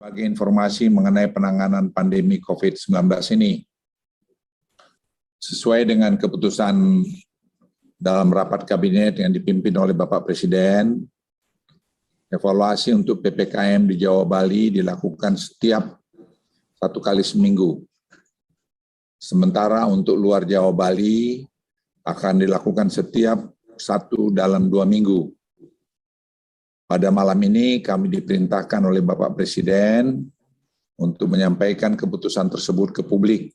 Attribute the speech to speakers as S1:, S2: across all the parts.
S1: Bagi informasi mengenai penanganan pandemi COVID-19 ini. Sesuai dengan keputusan dalam rapat kabinet yang dipimpin oleh Bapak Presiden, evaluasi untuk PPKM di Jawa Bali dilakukan setiap 1 kali seminggu. Sementara untuk luar Jawa Bali akan dilakukan setiap 1 dalam 2 minggu. Pada malam ini kami diperintahkan oleh Bapak Presiden untuk menyampaikan keputusan tersebut ke publik.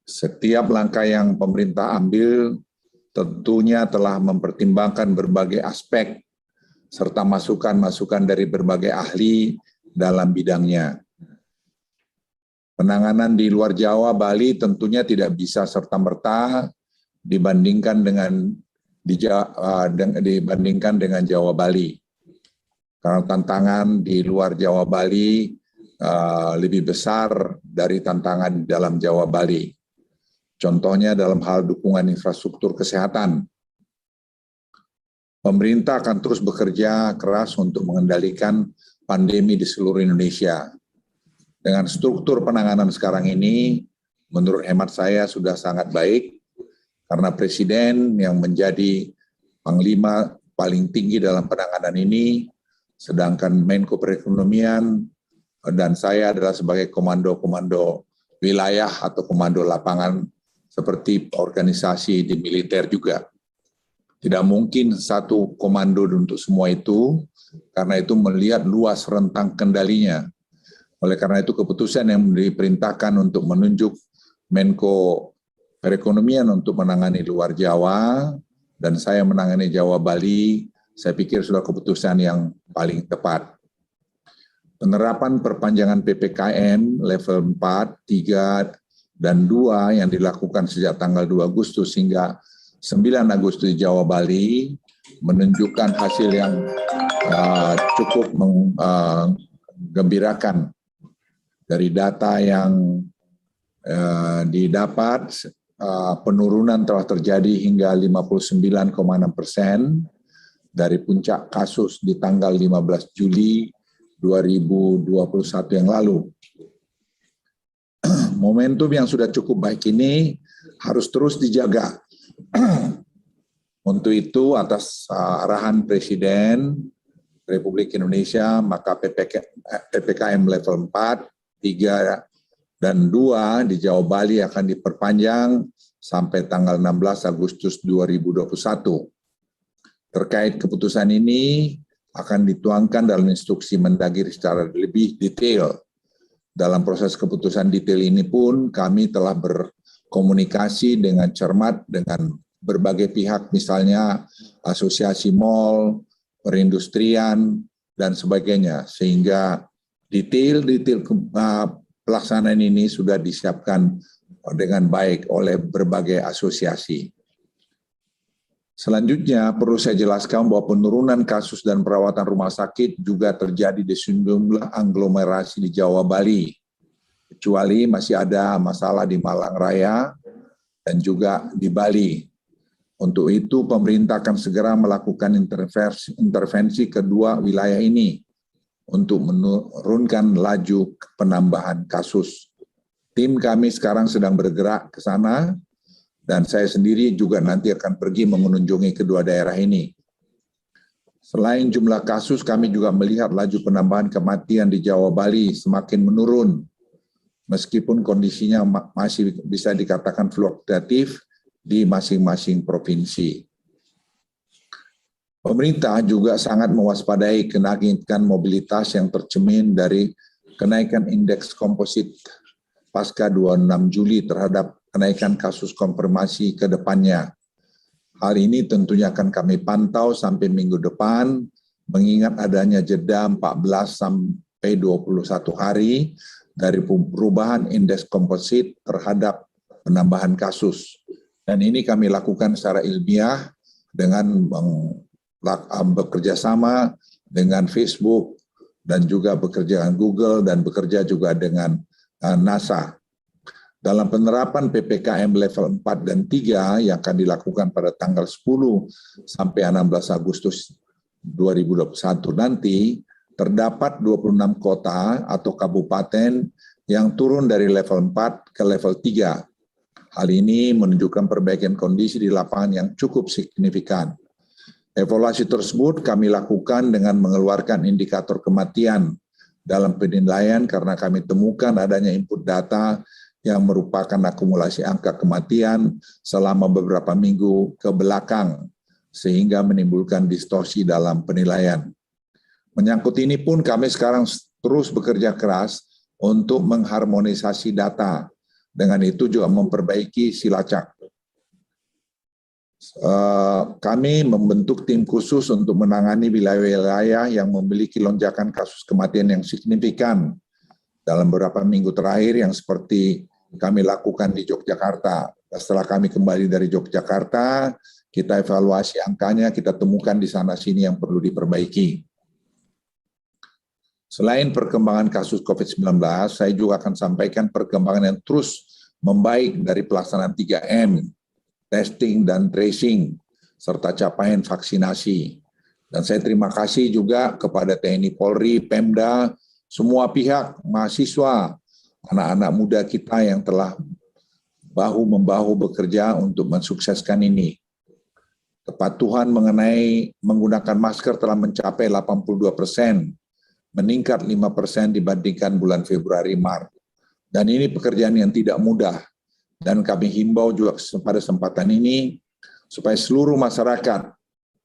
S1: Setiap langkah yang pemerintah ambil tentunya telah mempertimbangkan berbagai aspek serta masukan-masukan dari berbagai ahli dalam bidangnya. Penanganan di luar Jawa, Bali tentunya tidak bisa serta-merta dibandingkan dengan Jawa Bali. Karena tantangan di luar Jawa Bali lebih besar dari tantangan di dalam Jawa Bali. Contohnya dalam hal dukungan infrastruktur kesehatan. Pemerintah akan terus bekerja keras untuk mengendalikan pandemi di seluruh Indonesia. Dengan struktur penanganan sekarang ini, menurut hemat saya sudah sangat baik, karena Presiden yang menjadi Panglima paling tinggi dalam penanganan ini, sedangkan Menko Perekonomian dan saya adalah sebagai komando-komando wilayah atau komando lapangan seperti organisasi di militer juga. Tidak mungkin satu komando untuk semua itu, karena itu melihat luas rentang kendalinya. Oleh karena itu keputusan yang diperintahkan untuk menunjuk Menko Perekonomian untuk menangani luar Jawa, dan saya menangani Jawa Bali, saya pikir sudah keputusan yang paling tepat. Penerapan perpanjangan PPKM level 4, 3, dan 2 yang dilakukan sejak tanggal 2 Agustus hingga 9 Agustus di Jawa Bali menunjukkan hasil yang cukup menggembirakan. Dari data yang didapat, penurunan telah terjadi hingga 59,6% dari puncak kasus di tanggal 15 Juli 2021 yang lalu. Momentum yang sudah cukup baik ini harus terus dijaga. Untuk itu, atas arahan Presiden Republik Indonesia, maka PPKM level 4, 3, dan 2 di Jawa Bali akan diperpanjang sampai tanggal 16 Agustus 2021. Terkait keputusan ini akan dituangkan dalam instruksi Mendagri secara lebih detail. Dalam proses keputusan detail ini pun kami telah berkomunikasi dengan cermat dengan berbagai pihak, misalnya asosiasi mal, perindustrian, dan sebagainya, sehingga detail-detail pelaksanaan ini sudah disiapkan dengan baik oleh berbagai asosiasi. Selanjutnya perlu saya jelaskan bahwa penurunan kasus dan perawatan rumah sakit juga terjadi di sejumlah aglomerasi di Jawa Bali, kecuali masih ada masalah di Malang Raya dan juga di Bali. Untuk itu pemerintah akan segera melakukan intervensi kedua wilayah ini untuk menurunkan laju penambahan kasus. Tim kami sekarang sedang bergerak ke sana, dan saya sendiri juga nanti akan pergi mengunjungi kedua daerah ini. Selain jumlah kasus, kami juga melihat laju penambahan kematian di Jawa Bali semakin menurun, meskipun kondisinya masih bisa dikatakan fluktuatif di masing-masing provinsi. Pemerintah juga sangat mewaspadai kenaikan mobilitas yang tercermin dari kenaikan indeks komposit pasca 26 Juli terhadap kenaikan kasus konfirmasi ke depannya. Hal ini tentunya akan kami pantau sampai minggu depan, mengingat adanya jeda 14 sampai 21 hari dari perubahan indeks komposit terhadap penambahan kasus. Dan ini kami lakukan secara ilmiah dengan bekerja sama dengan Facebook dan juga bekerja dengan Google dan bekerja juga dengan NASA. Dalam penerapan PPKM level 4 dan 3 yang akan dilakukan pada tanggal 10 sampai 16 Agustus 2021 nanti, terdapat 26 kota atau kabupaten yang turun dari level 4 ke level 3. Hal ini menunjukkan perbaikan kondisi di lapangan yang cukup signifikan. Evaluasi tersebut kami lakukan dengan mengeluarkan indikator kematian dalam penilaian karena kami temukan adanya input data yang merupakan akumulasi angka kematian selama beberapa minggu ke belakang, sehingga menimbulkan distorsi dalam penilaian. Menyangkut ini pun kami sekarang terus bekerja keras untuk mengharmonisasi data. Dengan itu juga memperbaiki silacak. Kami membentuk tim khusus untuk menangani wilayah-wilayah yang memiliki lonjakan kasus kematian yang signifikan dalam beberapa minggu terakhir yang seperti kami lakukan di Yogyakarta. Setelah kami kembali dari Yogyakarta, kita evaluasi angkanya, kita temukan di sana-sini yang perlu diperbaiki. Selain perkembangan kasus COVID-19, saya juga akan sampaikan perkembangan yang terus membaik dari pelaksanaan 3M, testing dan tracing, serta capaian vaksinasi. Dan saya terima kasih juga kepada TNI Polri, Pemda, semua pihak, mahasiswa, anak-anak muda kita yang telah bahu-membahu bekerja untuk mensukseskan ini. Kepatuhan mengenai menggunakan masker telah mencapai 82%, meningkat 5% dibandingkan bulan Februari-Maret. Dan ini pekerjaan yang tidak mudah. Dan kami himbau juga pada kesempatan ini supaya seluruh masyarakat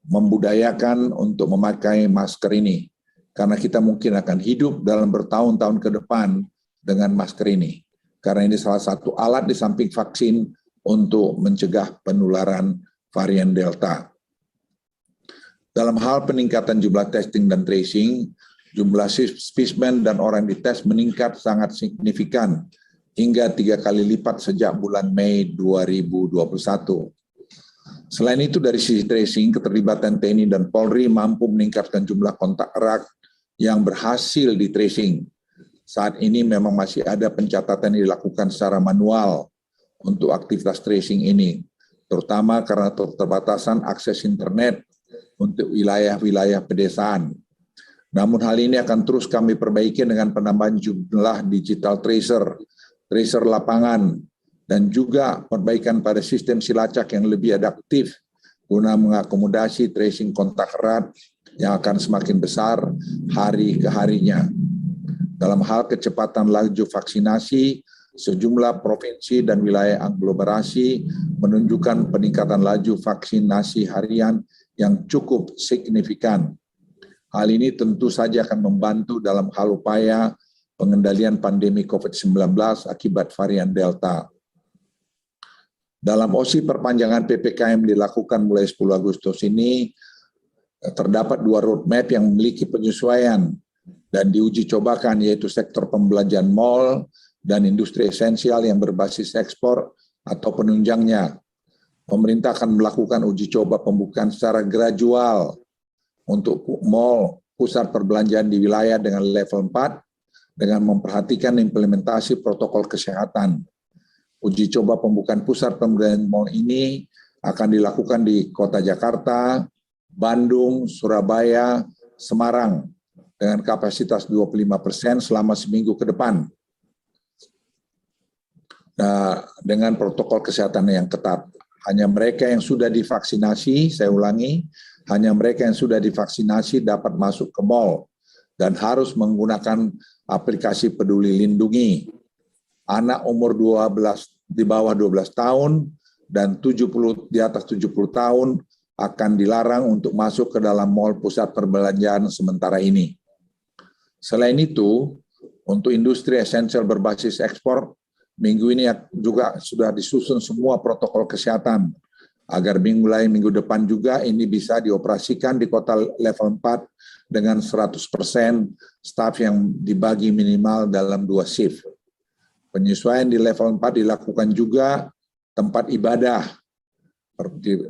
S1: membudayakan untuk memakai masker ini. Karena kita mungkin akan hidup dalam bertahun-tahun ke depan dengan masker ini. Karena ini salah satu alat di samping vaksin untuk mencegah penularan varian Delta. Dalam hal peningkatan jumlah testing dan tracing, jumlah spesimen dan orang dites meningkat sangat signifikan hingga 3 kali lipat sejak bulan Mei 2021. Selain itu dari sisi tracing, keterlibatan TNI dan Polri mampu meningkatkan jumlah kontak erat yang berhasil di tracing. Saat ini memang masih ada pencatatan yang dilakukan secara manual untuk aktivitas tracing ini, terutama karena keterbatasan akses internet untuk wilayah-wilayah pedesaan. Namun hal ini akan terus kami perbaiki dengan penambahan jumlah digital tracer lapangan, dan juga perbaikan pada sistem silacak yang lebih adaptif guna mengakomodasi tracing kontak erat yang akan semakin besar hari ke harinya. Dalam hal kecepatan laju vaksinasi, sejumlah provinsi dan wilayah aglomerasi menunjukkan peningkatan laju vaksinasi harian yang cukup signifikan. Hal ini tentu saja akan membantu dalam hal upaya pengendalian pandemi COVID-19 akibat varian Delta. Dalam OSI perpanjangan PPKM dilakukan mulai 10 Agustus ini, terdapat 2 roadmap yang memiliki penyesuaian dan diuji cobakan, yaitu sektor pembelanjaan mal dan industri esensial yang berbasis ekspor atau penunjangnya. Pemerintah akan melakukan uji coba pembukaan secara gradual untuk mal, pusat perbelanjaan di wilayah dengan level 4, dengan memperhatikan implementasi protokol kesehatan. Uji coba pembukaan pusat perbelanjaan mal ini akan dilakukan di Kota Jakarta, Bandung, Surabaya, Semarang, dengan kapasitas 25% selama seminggu ke depan. Nah, dengan protokol kesehatan yang ketat. Hanya mereka yang sudah divaksinasi, saya ulangi, hanya mereka yang sudah divaksinasi dapat masuk ke mal dan harus menggunakan aplikasi Peduli Lindungi. Anak umur 12 di bawah 12 tahun dan 70 di atas 70 tahun akan dilarang untuk masuk ke dalam mal pusat perbelanjaan sementara ini. Selain itu, untuk industri esensial berbasis ekspor, minggu ini juga sudah disusun semua protokol kesehatan agar mulai minggu depan juga ini bisa dioperasikan di kota level 4 dengan 100% staf yang dibagi minimal dalam 2 shift. Penyesuaian di level 4 dilakukan juga tempat ibadah.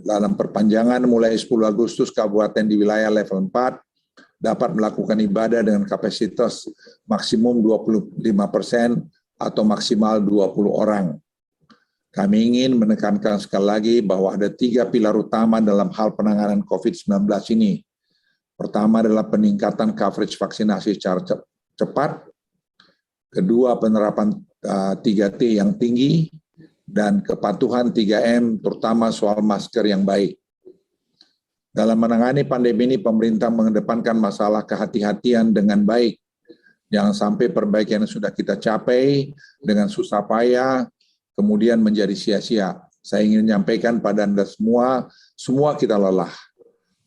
S1: Dalam perpanjangan mulai 10 Agustus, kabupaten di wilayah level 4 dapat melakukan ibadah dengan kapasitas maksimum 25% atau maksimal 20 orang. Kami ingin menekankan sekali lagi bahwa ada 3 pilar utama dalam hal penanganan COVID-19 ini. Pertama adalah peningkatan coverage vaksinasi secara cepat, kedua penerapan 3T yang tinggi, dan kepatuhan 3M terutama soal masker yang baik. Dalam menangani pandemi ini, pemerintah mengedepankan masalah kehati-hatian dengan baik. Jangan sampai perbaikan yang sudah kita capai dengan susah payah, kemudian menjadi sia-sia. Saya ingin menyampaikan pada Anda semua kita lelah.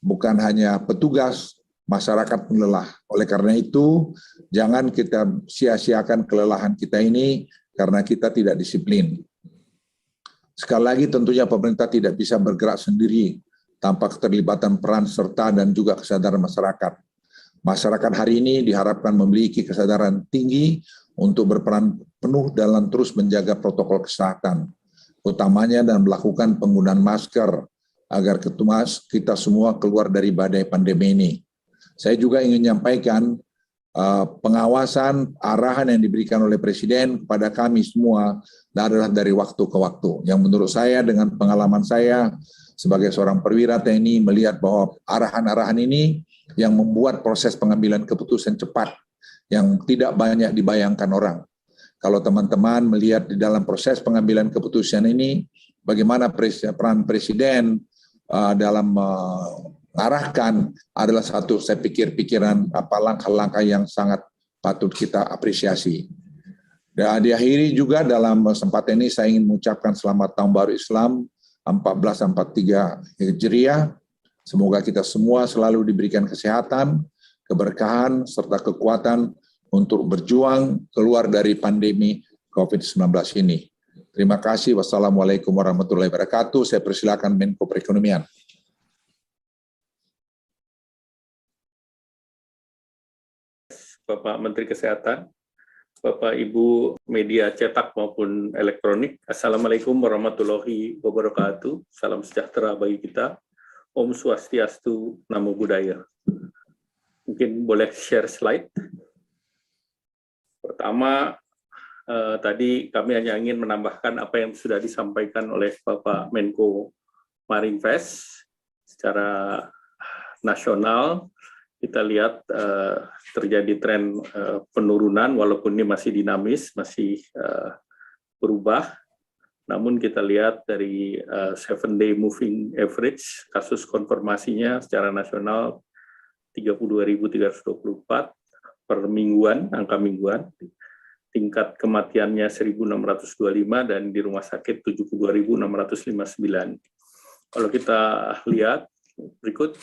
S1: Bukan hanya petugas, masyarakat pun lelah. Oleh karena itu, jangan kita sia-siakan kelelahan kita ini karena kita tidak disiplin. Sekali lagi tentunya pemerintah tidak bisa bergerak sendiri tanpa keterlibatan peran serta dan juga kesadaran masyarakat. Masyarakat hari ini diharapkan memiliki kesadaran tinggi untuk berperan penuh dalam terus menjaga protokol kesehatan, utamanya dan melakukan penggunaan masker agar kita semua keluar dari badai pandemi ini. Saya juga ingin menyampaikan pengawasan arahan yang diberikan oleh Presiden kepada kami semua adalah dari waktu ke waktu. Yang menurut saya dengan pengalaman saya sebagai seorang perwira TNI melihat bahwa arahan-arahan ini yang membuat proses pengambilan keputusan cepat yang tidak banyak dibayangkan orang. Kalau teman-teman melihat di dalam proses pengambilan keputusan ini, bagaimana peran Presiden dalam mengarahkan adalah satu, saya pikir, pikiran langkah-langkah yang sangat patut kita apresiasi. Dan diakhiri juga dalam kesempatan ini saya ingin mengucapkan selamat Tahun Baru Islam 1443 Hijriah. Semoga kita semua selalu diberikan kesehatan, keberkahan, serta kekuatan untuk berjuang keluar dari pandemi COVID-19 ini. Terima kasih. Wassalamualaikum warahmatullahi wabarakatuh. Saya persilakan Menko Perekonomian.
S2: Bapak Menteri Kesehatan, Bapak Ibu media cetak maupun elektronik, Assalamualaikum warahmatullahi wabarakatuh. Salam sejahtera bagi kita. Om Swastiastu, Namo Buddhaya. Mungkin boleh share slide. Pertama, tadi kami hanya ingin menambahkan apa yang sudah disampaikan oleh Bapak Menko Marinvest secara nasional. Kita lihat terjadi tren penurunan, walaupun ini masih dinamis, masih berubah. Namun kita lihat dari 7-day moving average, kasus konfirmasinya secara nasional 32.324 per mingguan, angka mingguan. Tingkat kematiannya 1.625 dan di rumah sakit 72.659. Kalau kita lihat berikut,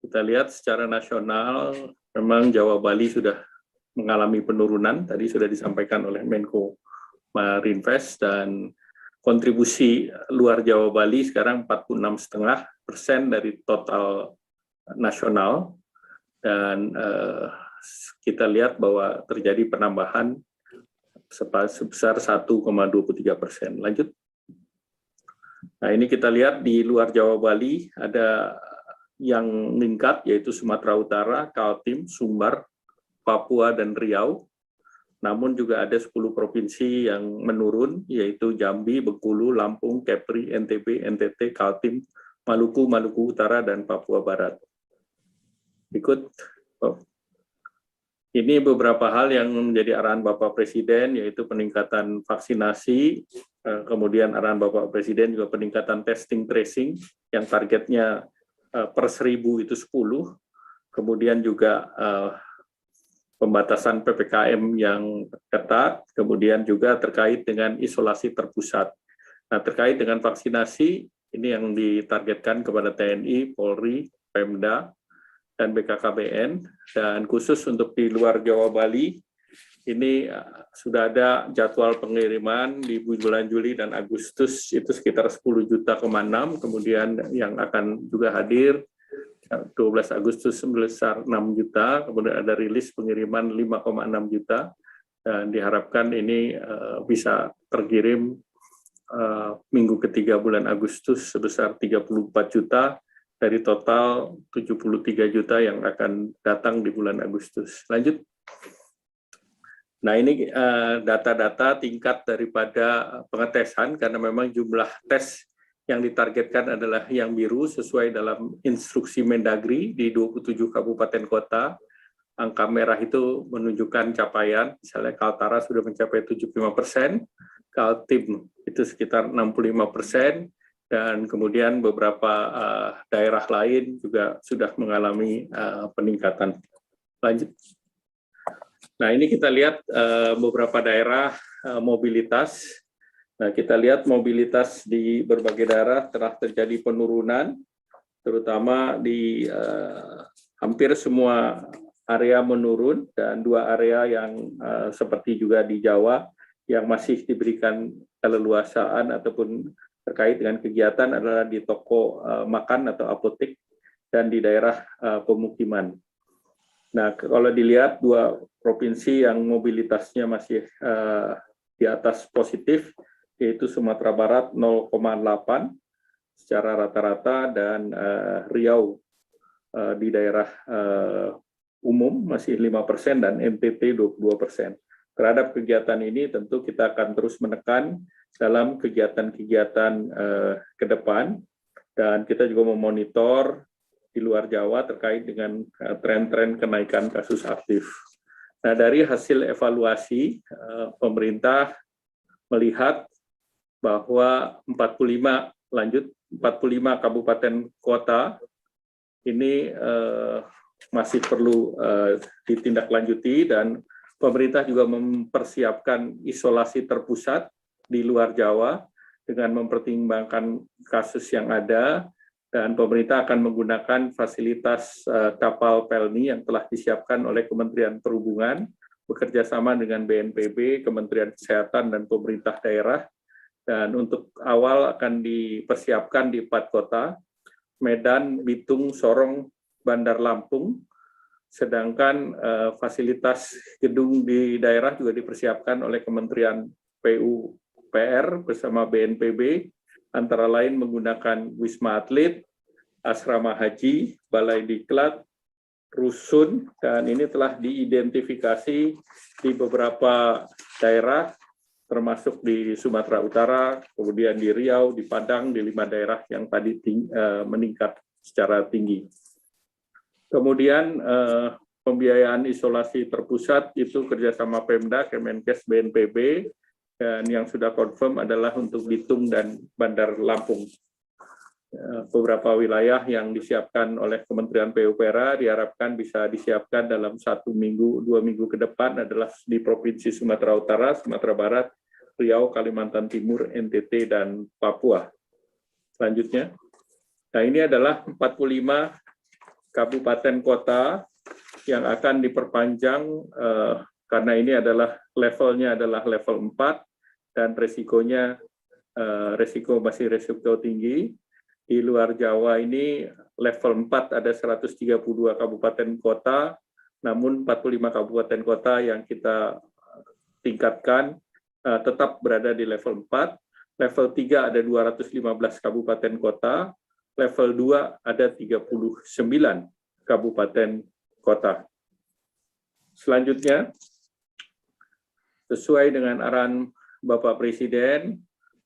S2: kita lihat secara nasional memang Jawa Bali sudah mengalami penurunan, tadi sudah disampaikan oleh Menko Marinvest, dan kontribusi luar Jawa Bali sekarang 46,5% dari total nasional, dan kita lihat bahwa terjadi penambahan sebesar 1,23%. Lanjut. Nah, ini kita lihat di luar Jawa Bali ada yang meningkat, yaitu Sumatera Utara, Kaltim, Sumbar, Papua, dan Riau. Namun juga ada 10 provinsi yang menurun, yaitu Jambi, Bengkulu, Lampung, Kepri, NTB, NTT, Kaltim, Maluku, Maluku Utara, dan Papua Barat. Berikut. Ini beberapa hal yang menjadi arahan Bapak Presiden, yaitu peningkatan vaksinasi, kemudian arahan Bapak Presiden juga peningkatan testing tracing, yang targetnya per 1.000 itu 10, kemudian juga pembatasan PPKM yang ketat, kemudian juga terkait dengan isolasi terpusat. Nah, terkait dengan vaksinasi, ini yang ditargetkan kepada TNI, Polri, Pemda, dan BKKBN, dan khusus untuk di luar Jawa Bali, ini sudah ada jadwal pengiriman di bulan Juli dan Agustus, itu sekitar 10,6 juta, kemudian yang akan juga hadir 12 Agustus sebesar 6 juta, kemudian ada rilis pengiriman 5,6 juta, dan diharapkan ini bisa terkirim minggu ketiga bulan Agustus sebesar 34 juta dari total 73 juta yang akan datang di bulan Agustus. Lanjut. Nah, ini data-data tingkat daripada pengetesan, karena memang jumlah tes yang ditargetkan adalah yang biru sesuai dalam instruksi Mendagri di 27 kabupaten kota. Angka merah itu menunjukkan capaian, misalnya Kaltara sudah mencapai 75%, Kaltim itu sekitar 65%, dan kemudian beberapa daerah lain juga sudah mengalami peningkatan. Lanjut. Nah, ini kita lihat beberapa daerah mobilitas. Nah, kita lihat mobilitas di berbagai daerah telah terjadi penurunan, terutama di hampir semua area menurun, dan 2 area yang seperti juga di Jawa yang masih diberikan keleluasaan ataupun terkait dengan kegiatan adalah di toko makan atau apotek dan di daerah pemukiman. Nah, kalau dilihat 2 provinsi yang mobilitasnya masih di atas positif, yaitu Sumatera Barat 0,8 secara rata-rata, dan Riau di daerah umum masih 5% dan NTT 22%. Terhadap kegiatan ini tentu kita akan terus menekan dalam kegiatan-kegiatan ke depan, dan kita juga memonitor di luar Jawa terkait dengan tren-tren kenaikan kasus aktif. Nah, dari hasil evaluasi, pemerintah melihat bahwa 45 kabupaten kota ini masih perlu ditindaklanjuti, dan pemerintah juga mempersiapkan isolasi terpusat di luar Jawa dengan mempertimbangkan kasus yang ada, dan pemerintah akan menggunakan fasilitas kapal Pelni yang telah disiapkan oleh Kementerian Perhubungan bekerja sama dengan BNPB, Kementerian Kesehatan, dan pemerintah daerah. Dan untuk awal akan dipersiapkan di 4 kota, Medan, Bitung, Sorong, Bandar Lampung, sedangkan fasilitas gedung di daerah juga dipersiapkan oleh Kementerian PUPR bersama BNPB, antara lain menggunakan Wisma Atlet, Asrama Haji, Balai Diklat, Rusun, dan ini telah diidentifikasi di beberapa daerah, termasuk di Sumatera Utara, kemudian di Riau, di Padang, di 5 daerah yang tadi meningkat secara tinggi. Kemudian pembiayaan isolasi terpusat itu kerjasama Pemda, Kemenkes, BNPB, dan yang sudah confirm adalah untuk Bitung dan Bandar Lampung. Beberapa wilayah yang disiapkan oleh Kementerian PUPR diharapkan bisa disiapkan dalam 1 minggu, 2 minggu ke depan adalah di Provinsi Sumatera Utara, Sumatera Barat, Riau, Kalimantan Timur, NTT, dan Papua. Selanjutnya, nah ini adalah 45 kabupaten kota yang akan diperpanjang karena ini adalah levelnya adalah level 4 dan resikonya masih resiko tinggi. Di luar Jawa ini level 4 ada 132 kabupaten kota, namun 45 kabupaten kota yang kita tingkatkan tetap berada di level 4. Level 3 ada 215 kabupaten kota, level 2 ada 39 kabupaten kota. Selanjutnya, sesuai dengan arahan Bapak Presiden,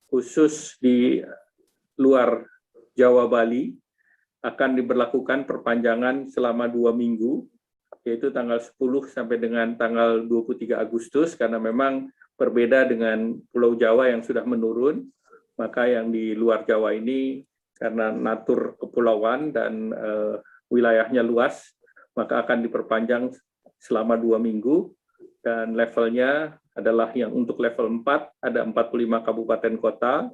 S2: khusus di luar Jawa Bali akan diberlakukan perpanjangan selama 2 minggu, yaitu tanggal 10 sampai dengan tanggal 23 Agustus, karena memang berbeda dengan Pulau Jawa yang sudah menurun, maka yang di luar Jawa ini karena natur kepulauan dan wilayahnya luas, maka akan diperpanjang selama 2 minggu, dan levelnya adalah yang untuk level 4 ada 45 kabupaten kota,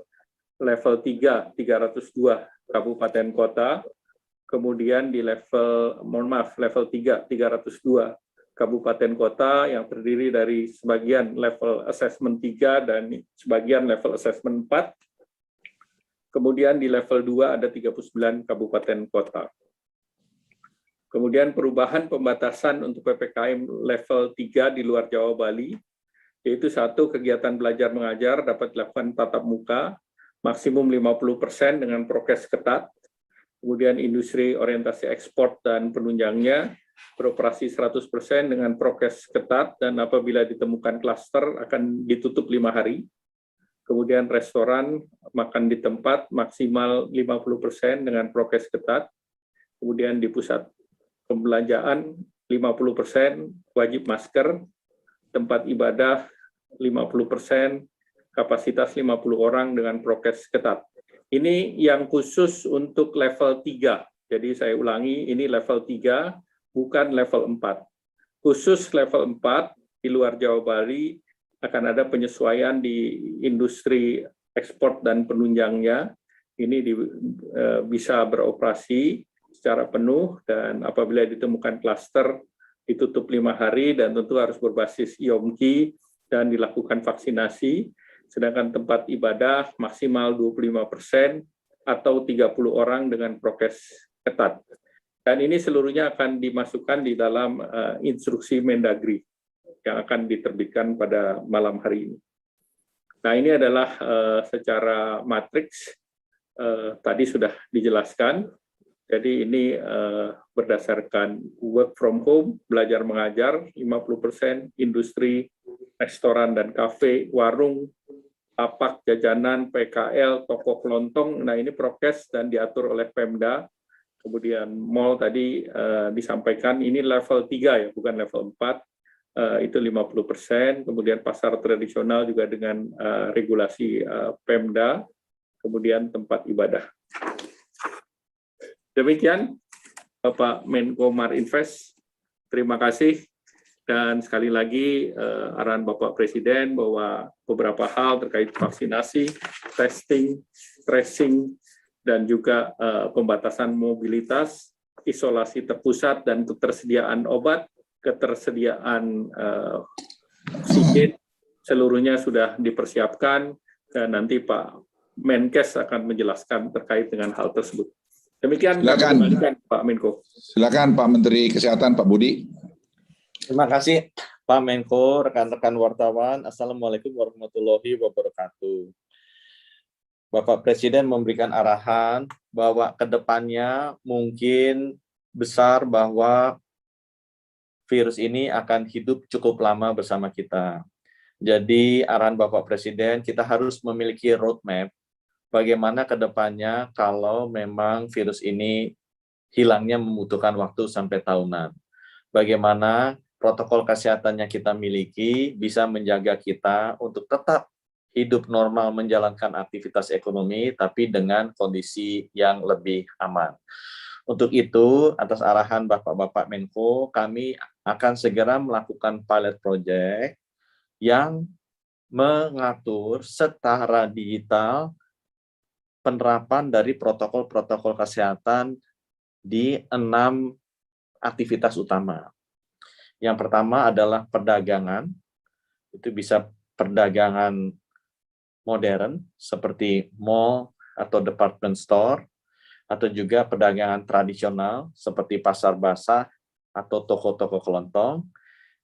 S2: level 3 302 kabupaten kota, kemudian di level level 3 302 kabupaten kota yang terdiri dari sebagian level assessment 3 dan sebagian level assessment 4. Kemudian di level 2 ada 39 kabupaten kota. Kemudian perubahan pembatasan untuk PPKM level 3 di luar Jawa Bali, yaitu 1, kegiatan belajar mengajar dapat dilakukan tatap muka, maksimum 50% dengan prokes ketat. Kemudian industri orientasi ekspor dan penunjangnya beroperasi 100% dengan prokes ketat, dan apabila ditemukan klaster akan ditutup 5 hari. kemudian restoran, makan di tempat maksimal 50% dengan prokes ketat, kemudian di pusat pembelanjaan 50% wajib masker, tempat ibadah 50%, kapasitas 50 orang dengan prokes ketat. Ini yang khusus untuk level 3. Jadi saya ulangi, ini level 3, bukan level 4. Khusus level 4 di luar Jawa Bali akan ada penyesuaian di industri ekspor dan penunjangnya. Ini bisa beroperasi secara penuh dan apabila ditemukan klaster ditutup 5 hari dan tentu harus berbasis IOMKI dan dilakukan vaksinasi. Sedangkan tempat ibadah maksimal 25% atau 30 orang dengan prokes ketat. Dan ini seluruhnya akan dimasukkan di dalam instruksi Mendagri yang akan diterbitkan pada malam hari ini. Nah, ini adalah secara matriks, tadi sudah dijelaskan. Jadi ini berdasarkan work from home, belajar mengajar, 50%, industri, restoran dan kafe, warung, lapak, jajanan, PKL, toko kelontong. Nah, ini prokes dan diatur oleh Pemda. Kemudian mall tadi disampaikan, ini level 3 ya, bukan level 4. Itu 50%, kemudian pasar tradisional juga dengan regulasi Pemda, kemudian tempat ibadah. Demikian Bapak Menko Marinvest, terima kasih. Dan sekali lagi arahan Bapak Presiden bahwa beberapa hal terkait vaksinasi, testing, tracing, dan juga pembatasan mobilitas, isolasi terpusat, dan ketersediaan obat, ketersediaan oksigen, seluruhnya sudah dipersiapkan dan nanti Pak Menkes akan menjelaskan terkait dengan hal tersebut. Demikian kami kembalikan Pak Menko.
S1: Silakan Pak Menteri Kesehatan, Pak Budi.
S3: Terima kasih Pak Menko, rekan-rekan wartawan. Assalamualaikum warahmatullahi wabarakatuh. Bapak Presiden memberikan arahan bahwa ke depannya mungkin besar bahwa virus ini akan hidup cukup lama bersama kita. Jadi arahan Bapak Presiden, kita harus memiliki roadmap bagaimana ke depannya kalau memang virus ini hilangnya membutuhkan waktu sampai tahunan. Bagaimana protokol kesehatan yang kita miliki bisa menjaga kita untuk tetap hidup normal menjalankan aktivitas ekonomi, tapi dengan kondisi yang lebih aman. Untuk itu, atas arahan Bapak-Bapak Menko, kami akan segera melakukan pilot project yang mengatur secara digital penerapan dari protokol-protokol kesehatan di 6 aktivitas utama. Yang pertama adalah perdagangan, itu bisa perdagangan modern seperti mall atau department store, atau juga perdagangan tradisional seperti pasar basah atau toko-toko kelontong.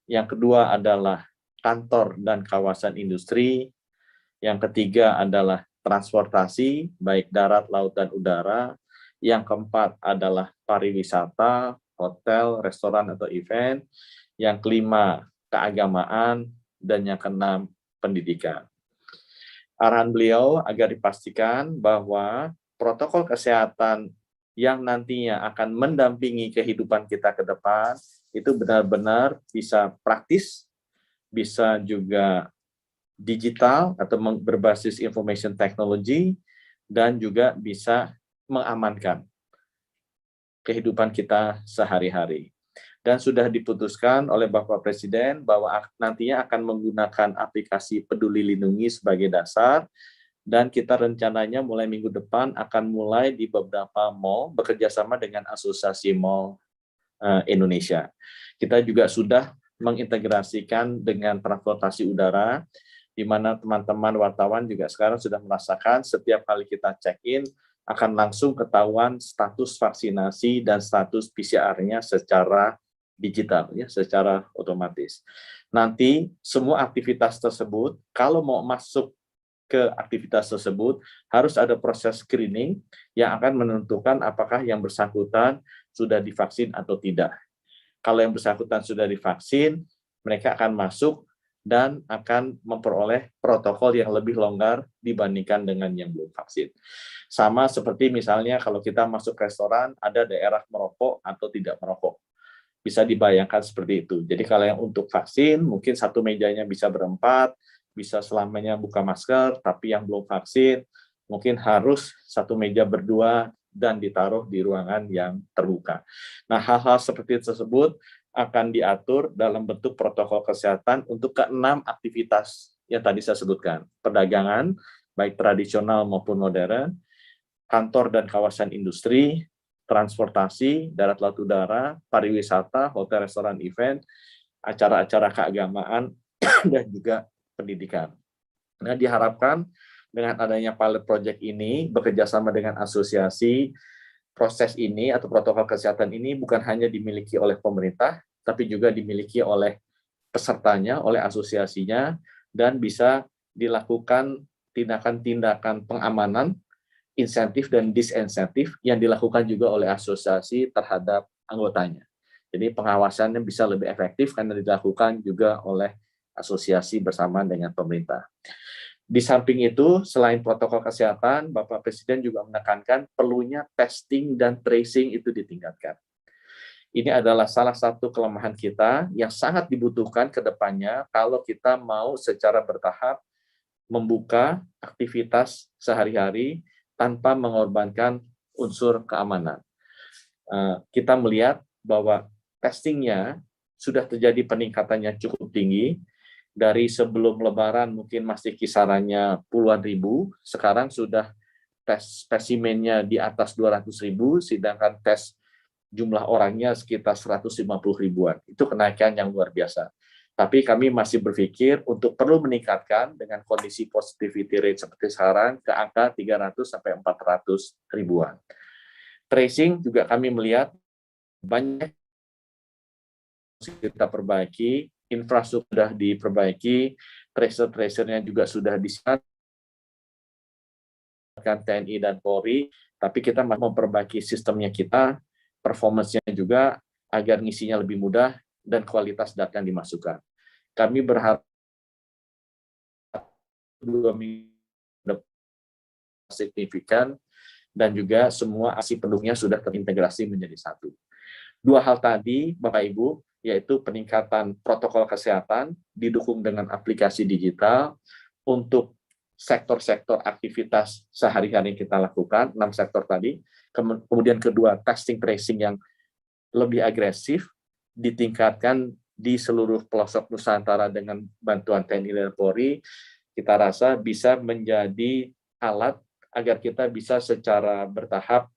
S3: Yang kedua adalah kantor dan kawasan industri. Yang ketiga adalah transportasi, baik darat, laut, dan udara. Yang keempat adalah pariwisata, hotel, restoran, atau event. Yang kelima, keagamaan. Dan yang keenam, pendidikan. Arahan beliau agar dipastikan bahwa protokol kesehatan yang nantinya akan mendampingi kehidupan kita ke depan, itu benar-benar bisa praktis, bisa juga digital atau berbasis information technology, dan juga bisa mengamankan kehidupan kita sehari-hari. Dan sudah diputuskan oleh Bapak Presiden bahwa nantinya akan menggunakan aplikasi Peduli Lindungi sebagai dasar, dan kita rencananya mulai minggu depan akan mulai di beberapa mall bekerjasama dengan Asosiasi Mall Indonesia. Kita juga sudah mengintegrasikan dengan transportasi udara, di mana teman-teman wartawan juga sekarang sudah merasakan setiap kali kita check-in akan langsung ketahuan status vaksinasi dan status PCR-nya secara digital, ya, secara otomatis. Nanti semua aktivitas tersebut, kalau mau masuk ke aktivitas tersebut, harus ada proses screening yang akan menentukan apakah yang bersangkutan sudah divaksin atau tidak. Kalau yang bersangkutan sudah divaksin, mereka akan masuk dan akan memperoleh protokol yang lebih longgar dibandingkan dengan yang belum vaksin. Sama seperti misalnya kalau kita masuk restoran, ada daerah merokok atau tidak merokok. Bisa dibayangkan seperti itu. Jadi kalau yang untuk vaksin, mungkin satu mejanya bisa berempat, bisa selamanya buka masker, tapi yang belum vaksin, mungkin harus satu meja berdua dan ditaruh di ruangan yang terbuka. Nah, hal-hal seperti tersebut akan diatur dalam bentuk protokol kesehatan untuk ke-6 aktivitas yang tadi saya sebutkan. Perdagangan, baik tradisional maupun modern, kantor dan kawasan industri, transportasi, darat laut udara, pariwisata, hotel, restoran, event, acara-acara keagamaan, dan juga pendidikan. Nah, diharapkan dengan adanya pilot project ini, bekerja sama dengan asosiasi, proses ini atau protokol kesehatan ini bukan hanya dimiliki oleh pemerintah, tapi juga dimiliki oleh pesertanya, oleh asosiasinya, dan bisa dilakukan tindakan-tindakan pengamanan, insentif dan disinsentif yang dilakukan juga oleh asosiasi terhadap anggotanya. Jadi pengawasannya bisa lebih efektif karena dilakukan juga oleh asosiasi bersama dengan pemerintah. Di samping itu, selain protokol kesehatan, Bapak Presiden juga menekankan perlunya testing dan tracing itu ditingkatkan. Ini adalah salah satu kelemahan kita yang sangat dibutuhkan ke depannya kalau kita mau secara bertahap membuka aktivitas sehari-hari tanpa mengorbankan unsur keamanan. Kita melihat bahwa testingnya sudah terjadi peningkatannya cukup tinggi. Dari sebelum Lebaran mungkin masih kisarannya puluhan ribu, sekarang sudah tes spesimennya di atas 200.000, sedangkan tes jumlah orangnya sekitar 150 ribuan. Itu kenaikan yang luar biasa. Tapi kami masih berpikir untuk perlu meningkatkan dengan kondisi positivity rate seperti sekarang ke angka 300 sampai 400 ribuan. Tracing juga kami melihat banyak kita perbaiki, infrastruktur sudah diperbaiki, tracer-tracernya juga sudah disiapkan TNI dan Polri, tapi kita masih memperbaiki sistemnya kita, performance-nya juga, agar ngisinya lebih mudah dan kualitas data yang dimasukkan. Kami berharap 2 minggu signifikan dan juga semua aksi pendukungnya sudah terintegrasi menjadi satu. 2 hal tadi, Bapak Ibu, yaitu peningkatan protokol kesehatan didukung dengan aplikasi digital untuk sektor-sektor aktivitas sehari-hari yang kita lakukan, 6 sektor tadi. Kemudian kedua, testing tracing yang lebih agresif, ditingkatkan di seluruh pelosok Nusantara dengan bantuan TNI dan Polri, kita rasa bisa menjadi alat agar kita bisa secara bertahap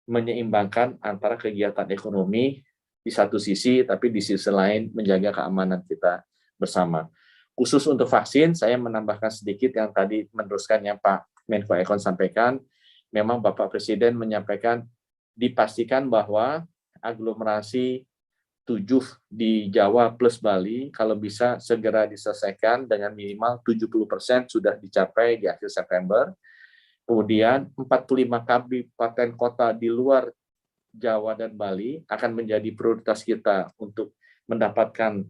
S3: menyeimbangkan antara kegiatan ekonomi di satu sisi, tapi di sisi lain menjaga keamanan kita bersama. Khusus untuk vaksin, saya menambahkan sedikit yang tadi meneruskan yang Pak Menko Ekon sampaikan. Memang Bapak Presiden menyampaikan dipastikan bahwa aglomerasi 7 di Jawa plus Bali kalau bisa segera diselesaikan dengan minimal 70% sudah dicapai di akhir September. Kemudian 45 kabupaten kota di luar Jawa dan Bali akan menjadi prioritas kita untuk mendapatkan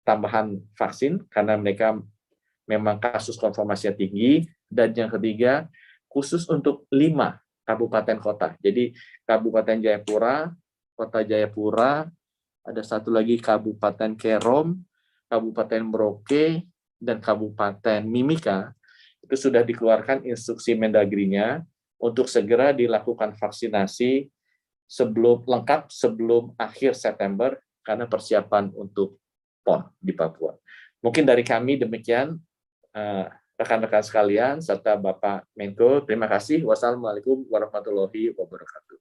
S3: tambahan vaksin karena mereka memang kasus konfirmasinya tinggi. Dan yang ketiga, khusus untuk 5 kabupaten kota. Jadi Kabupaten Jayapura, Kota Jayapura, ada satu lagi Kabupaten Kerom, Kabupaten Merauke, dan Kabupaten Mimika, itu sudah dikeluarkan instruksi Mendagrinya untuk segera dilakukan vaksinasi sebelum akhir September karena persiapan untuk PON di Papua. Mungkin dari kami demikian, rekan-rekan sekalian serta Bapak Menko, terima kasih. Wassalamualaikum warahmatullahi wabarakatuh.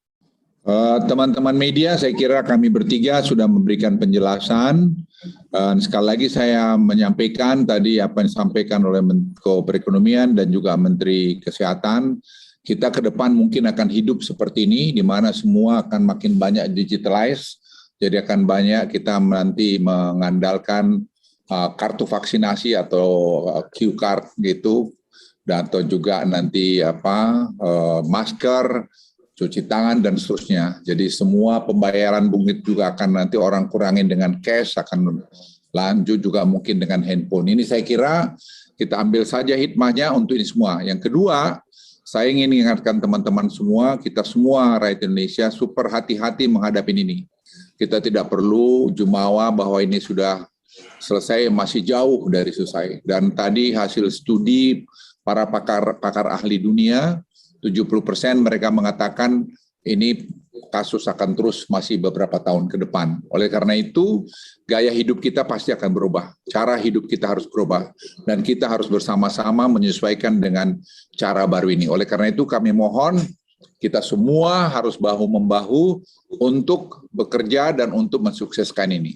S1: Teman-teman media, saya kira kami bertiga sudah memberikan penjelasan. Sekali lagi saya menyampaikan tadi apa yang disampaikan oleh Menko Perekonomian dan juga Menteri Kesehatan. Kita ke depan mungkin akan hidup seperti ini, di mana semua akan makin banyak digitalized, jadi akan banyak kita nanti mengandalkan kartu vaksinasi atau Q card gitu, dan atau juga nanti masker, cuci tangan dan seterusnya. Jadi semua pembayaran bungit juga akan nanti orang kurangin dengan cash, akan lanjut juga mungkin dengan handphone. Ini saya kira kita ambil saja hikmahnya untuk ini semua. Yang kedua, saya ingin ingatkan teman-teman semua, kita semua rakyat Indonesia super hati-hati menghadapi ini. Kita tidak perlu jumawa bahwa ini sudah selesai, masih jauh dari selesai. Dan tadi hasil studi para pakar ahli dunia, 70% mereka mengatakan ini kasus akan terus masih beberapa tahun ke depan. Oleh karena itu, gaya hidup kita pasti akan berubah. Cara hidup kita harus berubah. Dan kita harus bersama-sama menyesuaikan dengan cara baru ini. Oleh karena itu, kami mohon kita semua harus bahu-membahu untuk bekerja dan untuk mensukseskan ini.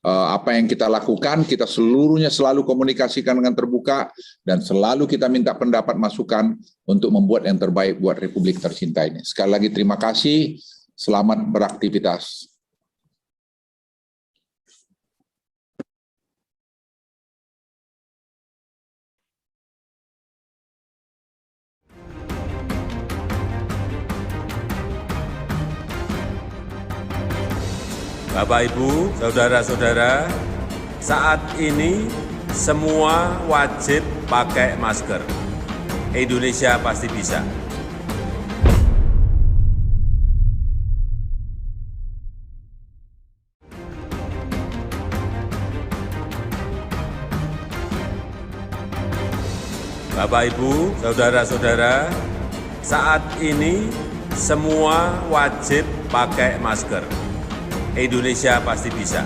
S1: Apa yang kita lakukan, kita seluruhnya selalu komunikasikan dengan terbuka dan selalu kita minta pendapat masukan untuk membuat yang terbaik buat Republik tercinta ini. Sekali lagi terima kasih, selamat beraktivitas.
S4: Bapak, Ibu, saudara-saudara, saat ini semua wajib pakai masker. Indonesia pasti bisa. Bapak, Ibu, saudara-saudara, saat ini semua wajib pakai masker. Indonesia pasti bisa.